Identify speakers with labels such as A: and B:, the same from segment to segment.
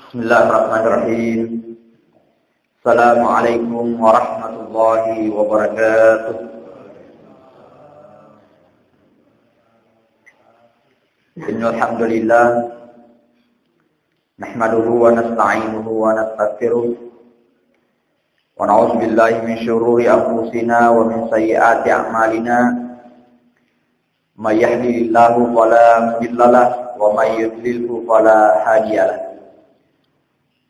A: Bismillahirrahmanirrahim. Assalamualaikum warahmatullahi wabarakatuh. Innal hamdalillah nahmaduhu wa nasta'inuhu wa nastaghfiruh wa na'udzu billahi min shururi anfusina wa min sayyiati a'malina. May yahdihillahu fala mudilla lahu wa may yudlilhu fala hadiya lahu.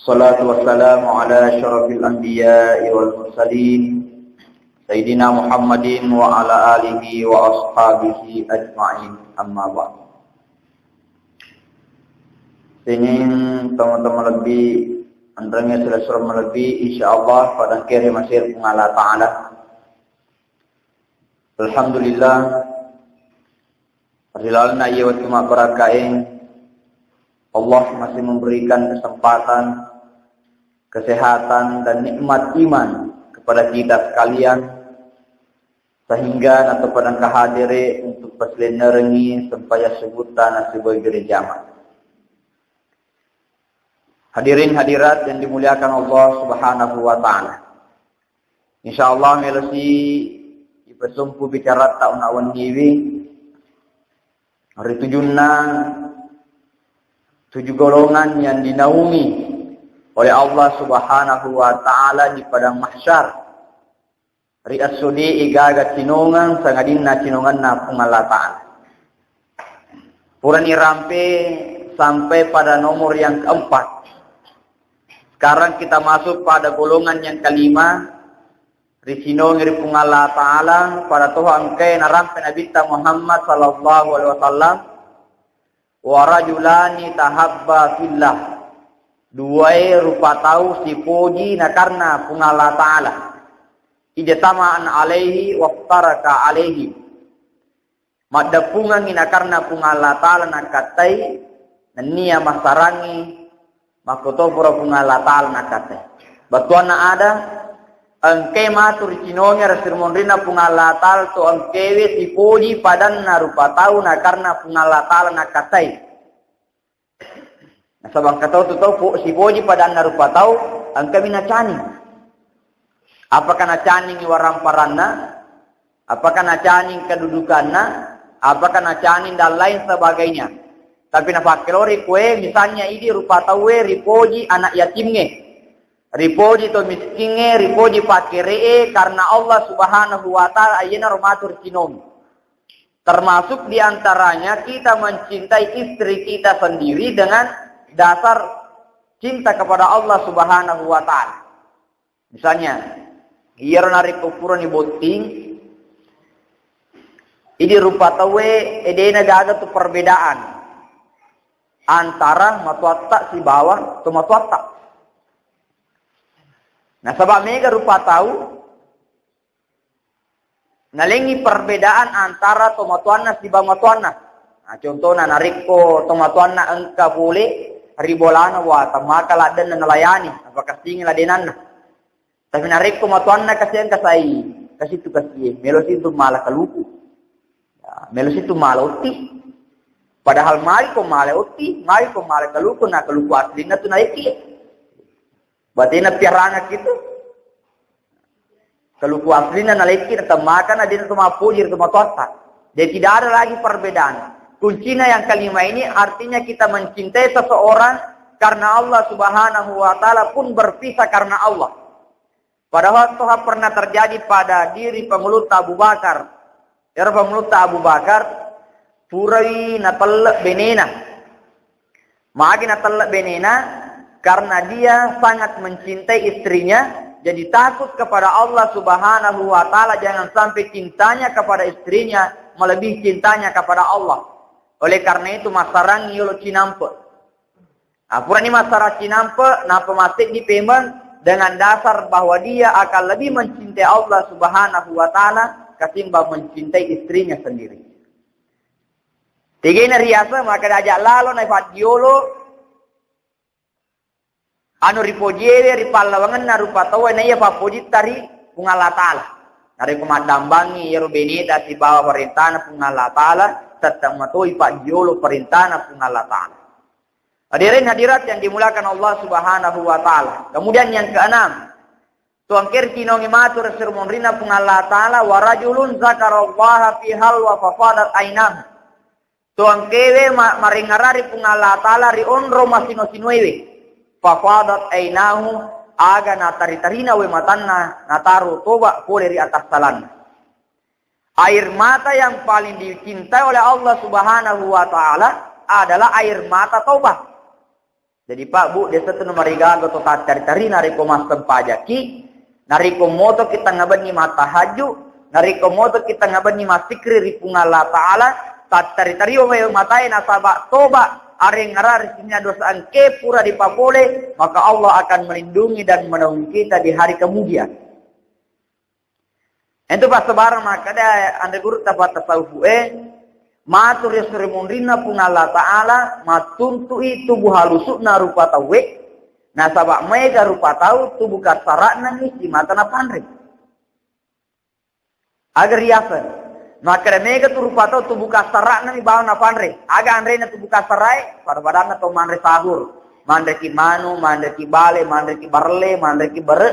A: Salatu wassalamu ala asyrafil anbiya'i wal mursalin Sayyidina Muhammadin wa ala alihi wa ashabihi ajma'in, amma ba'd. Ini teman-teman lebih antaranya selesai lebih insyaallah pada kiri masih Allah Ta'ala. Alhamdulillah Rilalna iya wa tuma barakain. Allah masih memberikan kesempatan, kesehatan dan nikmat iman kepada kita sekalian, sehingga atau pada kehadiri untuk paslenerengi sempaya sebutan sebagai gereja. Hadirin hadirat yang dimuliakan Allah Subhanahu wa taala. Insyaallah melusi ipesumpu bicara taun-awan ngiwi hari tujuh golongan yang dinaungi oleh Allah Subhanahu wa taala di padang mahsyar. Ri as-sudi igaga tinongan sangadinna tinongan na pungala ta'ala. Purani rampe sampai pada nomor yang keempat. Sekarang kita masuk pada golongan yang kelima. Ri sinongi ri pungala ta'ala pada Tuhan kay narampe Nabi Muhammad sallallahu alaihi wasallam. Wa rajulani tahabba fillah. Duai rupa tahu si puji na karena pungala ta'ala. Ijtama'an alaihi wa iftaraka alaihi. Madapungan ina karena pungala ta'ala na katai nania masarangi makoto pura pungala ta'ala na katai. Batuan na ada angke matur cinongnya rasirmon rina pungala ta'ala to angkewe si puji padan na rupa tahu na karena pungala ta'ala na katai. Nah, sabang katau tu tahu si puji padan na rupa tahu angke mina cani. Apakah na cani waramparanna? Apakah na cani kedudukanna? Apakah na cani dan lain sebagainya? Tapi na fakirori kue misalnya ini rupa tahu ripoji anak yatimnya. Ripoji to miskinge, ripoji pakiree karena Allah Subhanahu wa taala ayana rumatur kinong. Termasuk diantaranya kita mencintai istri kita sendiri dengan dasar cinta kepada Allah Subhanahu wa taala. Misalnya, iya narik kufuran iboting, ini rupa tawe edena gaga tu perbedaan antara matuatta si bawah atau matuatta. Nah, sebab mega rupa tahu nalengi perbedaan antara tomatuanna si bamatuanna. Nah, contohnya nariko tomatuanna engka boleh ribolana wa tamaka laden nalayani apakah tinggal ladenanna. Tapi nariko matuanna kasihan kasai kasih tu kasih melosi tu malah kaluku. Ya, melosi tu malah uti. Padahal mari ko malah uti, mari ko malah kaluku na kaluku aslina tu naiki. Batina piarana gitu. Kalau ku aslina naleki na tamakan na din tumapujir tumatota. Jadi tidak ada lagi perbedaan. Kuncinya yang kelima ini artinya kita mencintai seseorang karena Allah Subhanahu wa taala pun berpisah karena Allah. Padahal itu pernah terjadi pada diri pengelut Abu Bakar. Ya pengelut Abu Bakar purai na talak benena. Magi na talak benena karena dia sangat mencintai istrinya, jadi takut kepada Allah Subhanahu wa taala jangan sampai cintanya kepada istrinya melebihi cintanya kepada Allah. Oleh karena itu masarang yolo cinampe. Apura ni masara cinampe na pemasik di Pemban dengan dasar bahwa dia akan lebih mencintai Allah Subhanahu wa taala ketimbang mencintai istrinya sendiri. Tiga ini riasa maka diajak lalo na fadiolo anu ripojewe ripalawangan na rupa tawa na iya papojit tari pungala ta'ala. Nari kumadambangi yero beneda si bawa perintah na pungala ta'ala tatang matoi pak jolo perintah na pungala ta'ala. Hadirin hadirat yang dimuliakan Allah Subhanahu wa taala. Kemudian yang keenam, tuangkir kinongi matur sirmon rina pung Allah taala wa rajulun zakarallaha fi halwa fafadat ainam. Tuangkewe maringarari pung Allah taala ri onro masino sinuewe. Fafadat ainahu aga natari-tarina we matanna nataru toba boleh di atas salan. Air mata yang paling dicintai oleh Allah Subhanahu wa taala adalah air mata taubat. Jadi Pak Bu, desa tu numarigago to tari-tari nariko mas tempajaki, nariko moto kita ngabani mata haju, nariko moto kita ngabani masikri ripung Allah taala, tari-tari o matai nasaba toba, areng ngarar dosa angke pura di papole, maka Allah akan melindungi dan menolong kita di hari kemudian. Itu pas sebarang maka ada anda guru tapat tasawuf matur yasrimundina pun Allah Ta'ala matuntui tubuh halusukna rupa tawe nasabak mega rupa tau tubuh kasarakna di mata na pandri agar riasan maka mega tu rupa tau tubuh kasarakna ni bawa na pandri agar andre na tubuh kasarai pada badana to mandre sahur mandre ki manu mandre ki bale mandre ki barle mandre ki bere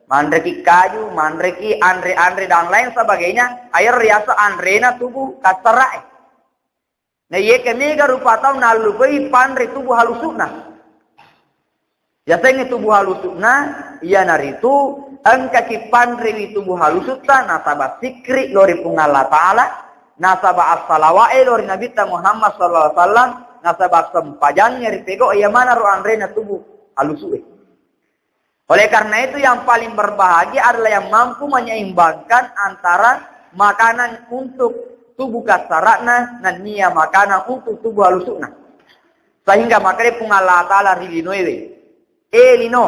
A: mandre ki kayu mandre ki andre dan lain sebagainya air riasa andre na tubuh kasarai. Nah, ye kemega rupa tau nalubai pandre tubuh halusukna. Biasanya tubuh halusukna, iya naritu angka ki pandre wi tubuh halusukta nasaba sikri lori pung Allah Ta'ala, nasaba as-salawae lori Nabi Muhammad sallallahu alaihi wasallam, nasaba sempajangnya ripego iya mana ru andrena tubuh halusue. Oleh karena itu yang paling berbahagia adalah yang mampu menyeimbangkan antara makanan untuk tubuh kasarakna dan niya makanan untuk tubuh halusukna. Sehingga makanya pung Allah Ta'ala rilinoewe. Lino.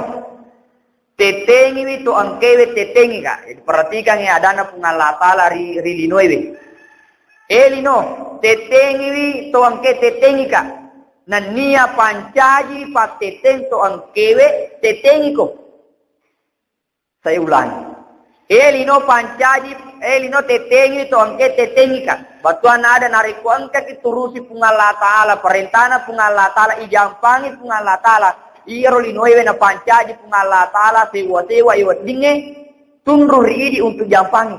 A: Tetengi itu angkewe tetengi ka. Jadi perhatikan ya adana pung Allah Ta'ala rilinoewe. Lino. Tetengi itu angke tetengi ka. Nan niya pancaji pas teteng to angkewe tetengi ko. Saya ulangi. Lino pancaji lino tetengi to angke tetengi kan. Batuan ada nariku angka kiturusi pung Allah Ta'ala. Perintana pung Allah Ta'ala. Ijampangi pung Allah Ta'ala. Iro linoewe na pancaji pung Allah Ta'ala. Sewa-sewa iwat dinge. Tunruh riidi untuk jampangi.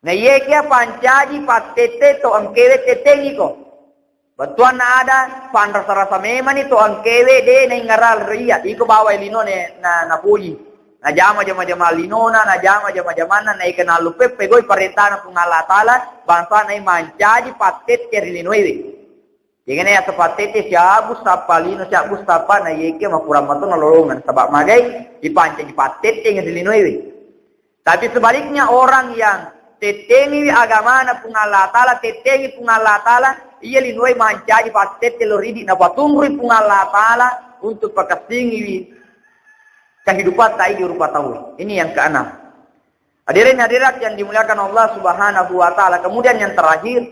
A: Nah ye kia pancaji pas tete to angkewe tetengi ko. Batuan ada panrasa-rasa memang itu angkewe de na ingaral ria. Iko bawa lino na puji. Na jama linona, na jama na ikan lupe pegoi perintah pung Allah Ta'ala bangsa na mancaji patet kerilinuewe. Jangan ya sepatet siabu sapalino siabu sapa na yeke mapura mato na lolongan sebab magai dipancaji patet kerilinuewe. Tapi sebaliknya orang yang tetengi agama na pung Allah Ta'ala tetengi pung Allah Ta'ala iya linuai mancaji patet teloridi na patungri pung Allah Ta'ala untuk pakasingi kehidupan tak di rupa tahu. Ini yang keenam. Hadirin hadirat yang dimuliakan Allah Subhanahu wa taala. Kemudian yang terakhir,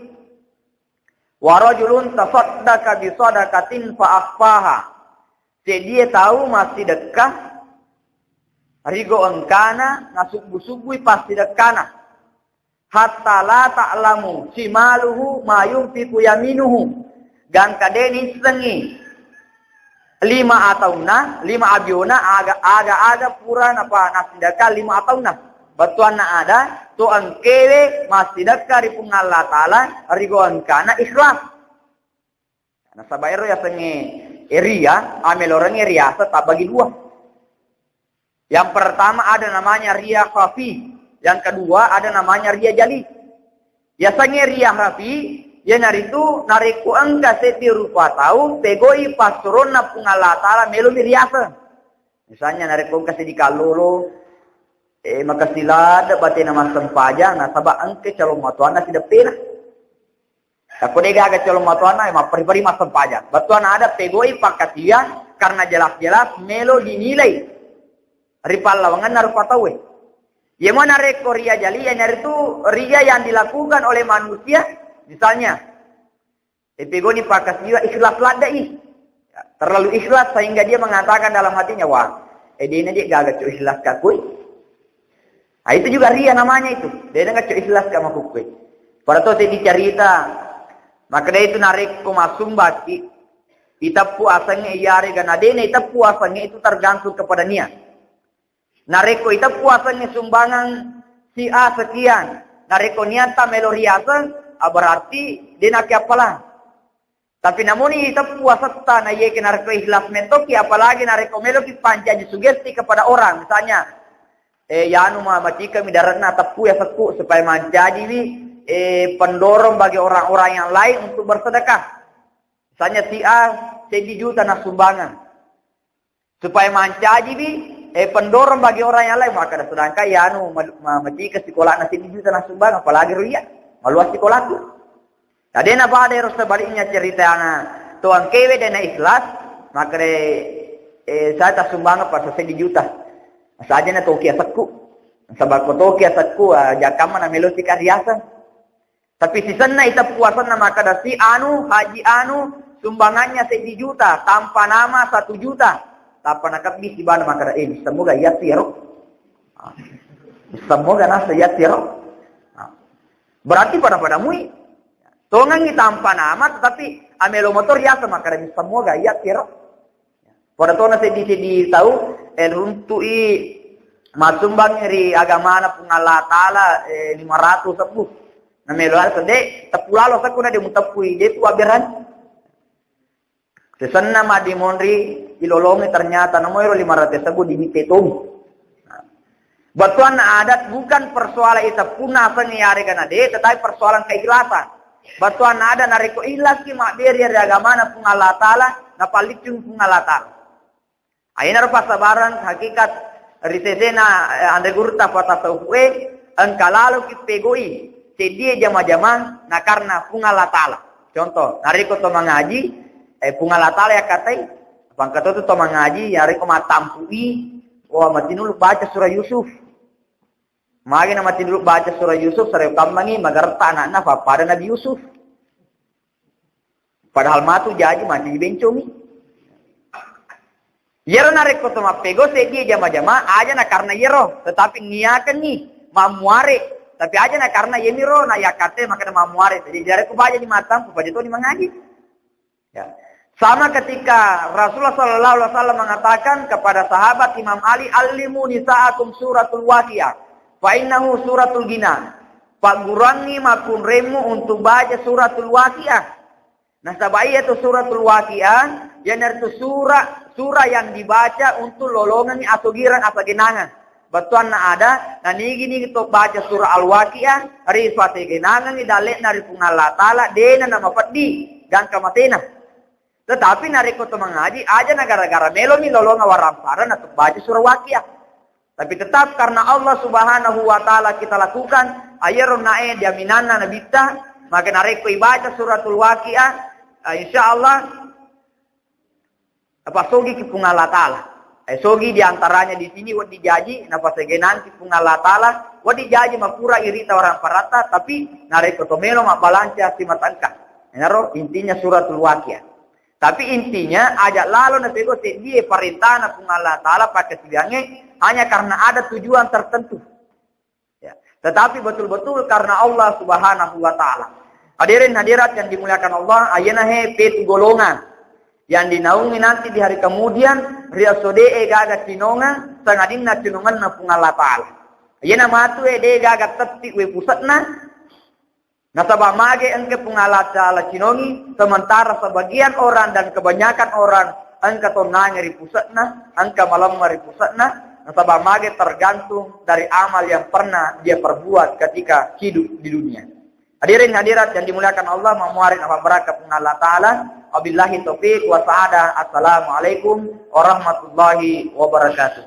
A: wa rajulun tasaddaqa bi sadaqatin fa akhfaha. Jadi dia tahu masih dekah rigo engkana nasuk-busugui pasti dekana. Hatta la ta'lamu shimaluhu ma yunfiqu yaminuhu. Gan kadeni sengi 5 atauna, 5 abiona aga pura napa nasidaka 5 atauna. Batuan na ada tu angkewe masidaka ri pung Allah Ta'ala rigoan kana ikhlas. Nah sabairo ya senge ria, amel orang ria tak bagi dua. Yang pertama ada namanya ria khafi, yang kedua ada namanya ria jali. Ya senge ria khafi ya naritu nariku angka seti rupa tahu pegoi pasurona pung Allah Ta'ala melu riasa. Misalnya nariku angka sedi kalolo makasilada batin nama sempaja na sabak angke calon matuana tidak pena. Aku dega aga calon matuana ma peribadi mas sempaja. Batuan ada pegoi pakatia karena jelas-jelas melo dinilai. Ripal lawangan narupa tahu. Ya mana reko ria jali ya naritu ria yang dilakukan oleh manusia. Misalnya, epegoni pakas jiwa ikhlas ladai. Ya, terlalu ikhlas sehingga dia mengatakan dalam hatinya, wah, dia gak ikhlas kakui. Nah, itu juga ria namanya itu. Dia gak ikhlas kak makukui. Pada tuh saya dicerita, maka dia itu narik ke masum baki. Ita puasanya iari ganadene, ita puasanya itu tergantung kepada niat. Nareko ita puasanya sumbangan si A sekian. Nareko niata meloriasa, berarti dia nak apalah. Tapi namun ita puasa ta na ye nareko ikhlas metoki, apalagi nareko meloki panjang sugesti kepada orang. Misalnya, yanu macika midaratna tapu ya seku supaya menjadi pendorong bagi orang-orang yang lain untuk bersedekah. Misalnya si A 1 juta nak sumbangan. Supaya menjadi pendorong bagi orang yang lain, maka sedangkan yanu macika sekolah na 1 juta nak sumbangan, apalagi ruya maluas sekolah tu. Tadi na pada harus sebaliknya cerita anak tuan kewe dan ikhlas, maka saya tak sumbangan pas 1 juta. Saja na toki asatku. Sebab ko toki asatku jakama na melosi kariasan. Tapi si sana ita puasan na maka da si anu haji anu sumbangannya 1 juta tanpa nama 1 juta. Tanpa nakabis di bana maka semoga ya tiro. Semoga nasa ya tiro. Berarti pada mui tongangi tanpa nama, tetapi amelo motor ya sama karena semoga ya kira. Pada tona sedih tahu, runtui masumbang dari agama na pungala tala 500 sepuh. Namelo alsede tepulalo sakuna de mutapui de tu aberan. Sesanna madi monri ilolongi ternyata namoiro 500 sepuh di mitetomi. Batuan adat bukan persoalan itu punah pengiari kana de, tetapi persoalan keikhlasan. Batuan ada nariko ikhlas ki mak beri agama na pung Allah Ta'ala na palicung pung Allah Ta'ala. Aina rupa sabaran hakikat risesena ande gurta pata sauwe engkalalo ki pegoi sedie jama-jama na karena pung Allah Ta'ala. Contoh, nariko to mengaji pung Allah Ta'ala ya katai pangkato to mengaji nariko matampui mati dulu baca surah Yusuf. Magi na mati dulu baca surah Yusuf, surah kambangi magarta anak-anak pada Nabi Yusuf. Padahal matu jadi mati bencomi. Yero narek koto mapego sedi jama-jama aja na karena yero, tetapi ngiakan nih mamuare. Tapi aja na karena yemiro na yakate maka na mamuare. Jadi jare ku baca di matam, ku baca itu di mengaji. Ya. Sama ketika Rasulullah sallallahu alaihi wasallam mengatakan kepada sahabat Imam Ali, "Allimu nisa'akum suratul Waqiah." Fa'innahu suratul gina. Pak gurangi makun remu untuk baca suratul Waqiah. Nah sabaya itu suratul Waqiah. Yang itu surah yang dibaca untuk lolongan atau giran atau genangan. Batuan na ada. Nah ini kita baca surah al-Waqiah. Rifati genangan ni dalek nari pung Allah Ta'ala. Dena nama pedih. Gangka matena. Tetapi nari kita mengaji. Aja na gara-gara melo ni lolongan waramparan atau baca surah Waqiah. Tapi tetap karena Allah Subhanahu wa Ta'ala kita lakukan, ayarun nae diaminanna nabita, maka nareko ibaca suratul Waqiah, insyaallah apa sogi ki pung Allah Ta'ala. Sogi diantaranya di sini wadi jaji, napa segenan ki pung Allah Ta'ala, wadi jaji mapura irita orang parata, tapi nareko tomelo mabalanca simatangka. Naro intinya suratul Waqiah. Tapi intinya ajak lalu napego sedih perintah na pung Allah Ta'ala pakai siangnya hanya karena ada tujuan tertentu. Ya. Tetapi betul-betul karena Allah Subhanahu wa Ta'ala. Hadirin hadirat yang dimuliakan Allah, ayana petu golongan yang dinaungi nanti di hari kemudian riasode gaga cinonga sangadinna cinongan na pung Allah Ta'ala. Ayana matu de gaga tetti we pusatna. Nasabah mage engke pung Allah Ta'ala cinongi, sementara sebagian orang dan kebanyakan orang engke tonanya di pusatna, engke malam di pusatna. Nasabah mage tergantung dari amal yang pernah dia perbuat ketika hidup di dunia. Hadirin hadirat yang dimuliakan Allah, memuarin apa berakat pun Allah Ta'ala. Wabillahi taufiq wa sa'adah. Assalamualaikum warahmatullahi wabarakatuh.